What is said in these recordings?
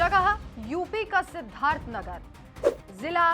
जगह यूपी का सिद्धार्थनगर, जिला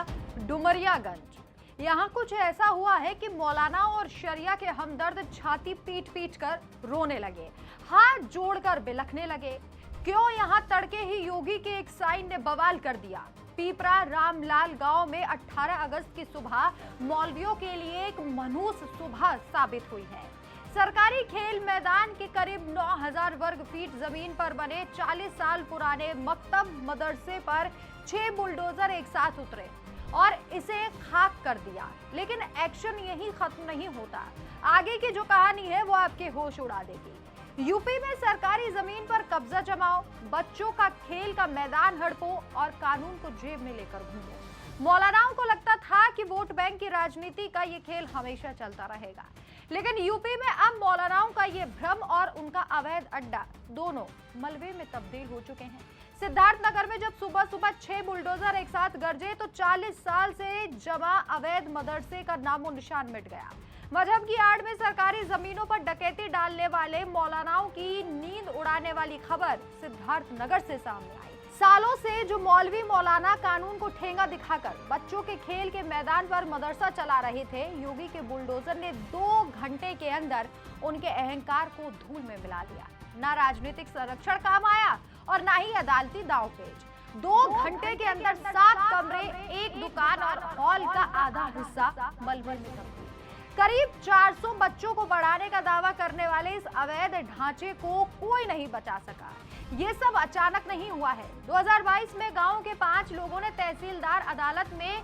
डुमरियागंज। यहाँ कुछ ऐसा हुआ है कि मौलाना और शरिया के हमदर्द छाती पीट पीट कर रोने लगे, हाथ जोड़कर बिलखने लगे। क्यों? यहाँ तड़के ही योगी के एक साइन ने बवाल कर दिया। पीपरा रामलाल गांव में 18 अगस्त की सुबह मौलवियों के लिए एक मनहूस सुबह साबित हुई है। सरकारी खेल मैदान के करीब 9000 वर्ग फीट जमीन पर बने 40 साल पुराने मकतब मदरसे पर 6 बुलडोजर एक साथ उतरे और इसे खाक कर दिया। लेकिन एक्शन यही खत्म नहीं होता, आगे की जो कहानी है वो आपके होश उड़ा देगी। यूपी में सरकारी जमीन पर कब्जा जमाओ, बच्चों का खेल का मैदान हड़पो और कानून को जेब में लेकर घूमो। मौलानाओं को लगता था कि वोट बैंक की राजनीति का ये खेल हमेशा चलता रहेगा, लेकिन यूपी में अब मौलानाओं का ये भ्रम और उनका अवैध अड्डा दोनों मलबे में तब्दील हो चुके हैं। सिद्धार्थनगर में जब सुबह सुबह 6 बुलडोजर एक साथ गरजे तो 40 साल से जमा अवैध मदरसे का नामो निशान मिट गया। मजहब की आड़ में सरकारी जमीनों पर डकैती डालने वाले मौलानाओं की नींद उड़ाने वाली खबर सिद्धार्थनगर से सामने आई। सालों से जो मौलवी मौलाना कानून को ठेंगा दिखाकर बच्चों के खेल के मैदान पर मदरसा चला रहे थे, योगी के बुलडोजर ने 2 घंटे के अंदर उनके अहंकार को धूल में मिला लिया। ना राजनीतिक संरक्षण काम आया और ना ही अदालती दांवपेच। 2 घंटे के अंदर 7 कमरे, एक दुकान और हॉल का आधा हिस्सा मलबे में तब्दील। करीब 400 बच्चों को बढ़ाने का दावा करने वाले इस अवैध ढांचे को कोई नहीं बचा सका। ये सब अचानक नहीं हुआ है। 2022 में गांव के 5 लोगों ने तहसीलदार अदालत में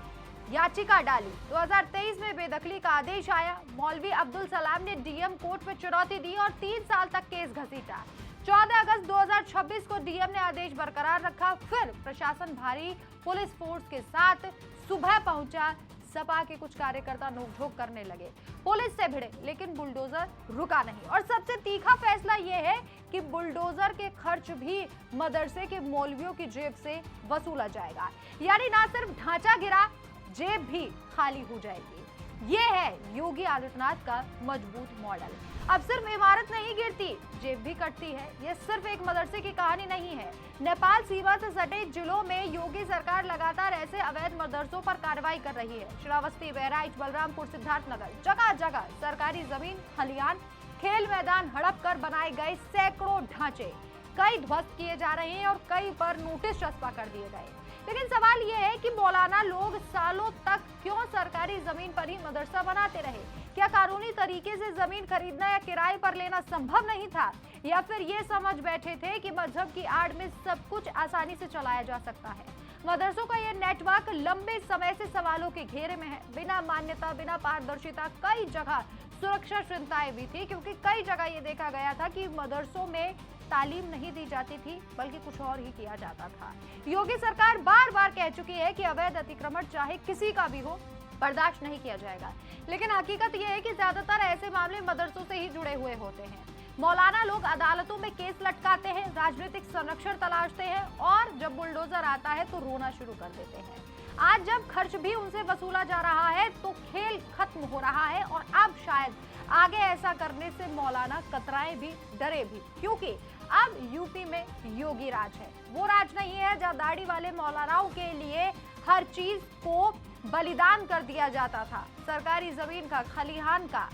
याचिका डाली। 2023 में बेदखली का आदेश आया। मौलवी अब्दुल सलाम ने डीएम कोर्ट में चुनौती दी और 3 साल तक केस घसीटा। 14 अगस्त 2026 को डीएम ने आदेश बरकरार रखा। फिर प्रशासन भारी पुलिस फोर्स के साथ सुबह पहुंचा। सपा के कुछ कार्यकर्ता नोकझोंक करने लगे, पुलिस से भिड़े, लेकिन बुलडोजर रुका नहीं। और सबसे तीखा फैसला यह है कि बुलडोजर के खर्च भी मदरसे के मौलवियों की जेब से वसूला जाएगा। यानी ना सिर्फ ढांचा गिरा, जेब भी खाली हो जाएगी। ये है योगी आदित्यनाथ का मजबूत मॉडल। अब सिर्फ इमारत नहीं गिरती, जेब भी कटती है। ये सिर्फ एक मदरसे की कहानी नहीं है। नेपाल सीमा से सटे जिलों में योगी सरकार लगातार ऐसे अवैध मदरसों पर कार्रवाई कर रही है। श्रावस्ती, बहराइच, बलरामपुर, सिद्धार्थनगर, जगह जगह सरकारी जमीन, खलिहान, खेल मैदान हड़प कर बनाए गए सैकड़ों ढांचे कई ध्वस्त किए जा रहे हैं और कई पर नोटिस चस्पा कर दिए गए। लेकिन सवाल यह है कि मौलाना लोग सालों तक क्यों सरकारी जमीन पर ही मदरसा बनाते रहे? क्या कानूनी तरीके से जमीन खरीदना या किराए पर लेना संभव नहीं था, या फिर ये समझ बैठे थे कि मजहब की आड़ में सब कुछ आसानी से चलाया जा सकता है? मदरसों का यह नेटवर्क लंबे समय से सवालों के घेरे में है। बिना मान्यता, बिना पारदर्शिता, कई जगह सुरक्षा चिंताएं भी थी, क्योंकि कई जगह ये देखा गया था कि मदरसों में तालीम नहीं दी जाती थी, बल्कि कुछ और ही किया जाता था। योगी सरकार बार बार कह चुकी है कि अवैध अतिक्रमण चाहे किसी का भी हो, बर्दाश्त नहीं किया जाएगा। लेकिन हकीकत यह है कि ज्यादातर ऐसे मामले मदरसों से ही जुड़े हुए होते हैं। मौलाना लोग अदालतों में केस लटकाते हैं, राजनीतिक संरक्षण तलाशते हैं और जब बुलडोजर आता है तो रोना शुरू कर देते हैं। आज जब खर्च भी उनसे वसूला जा रहा है तो खेल खत्म हो रहा है और अब शायद आगे ऐसा करने से मौलाना कतराए भी, डरे भी, क्योंकि अब यूपी में योगी राज है। वो राज नहीं है जहाँ दाढ़ी वाले मौलानाओं के लिए हर चीज को बलिदान कर दिया जाता था। सरकारी जमीन का, खलिहान का,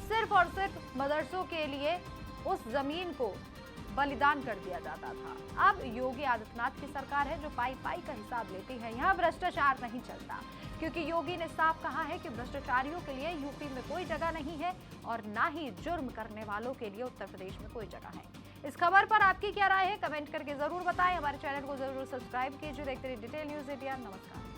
सिर्फ और सिर्फ मदरसों के लिए उस जमीन को बलिदान कर दिया जाता था। अब योगी आदित्यनाथ की सरकार है जो पाई पाई का हिसाब लेती है। यहाँ भ्रष्टाचार नहीं चलता, क्योंकि योगी ने साफ कहा है कि भ्रष्टाचारियों के लिए यूपी में कोई जगह नहीं है और ना ही जुर्म करने वालों के लिए उत्तर प्रदेश में कोई जगह है। इस खबर पर आपकी क्या राय है, कमेंट करके जरूर बताएं। हमारे चैनल को जरूर सब्सक्राइब कीजिए। देखते रहिए डिटेल न्यूज़ इंडिया। नमस्कार।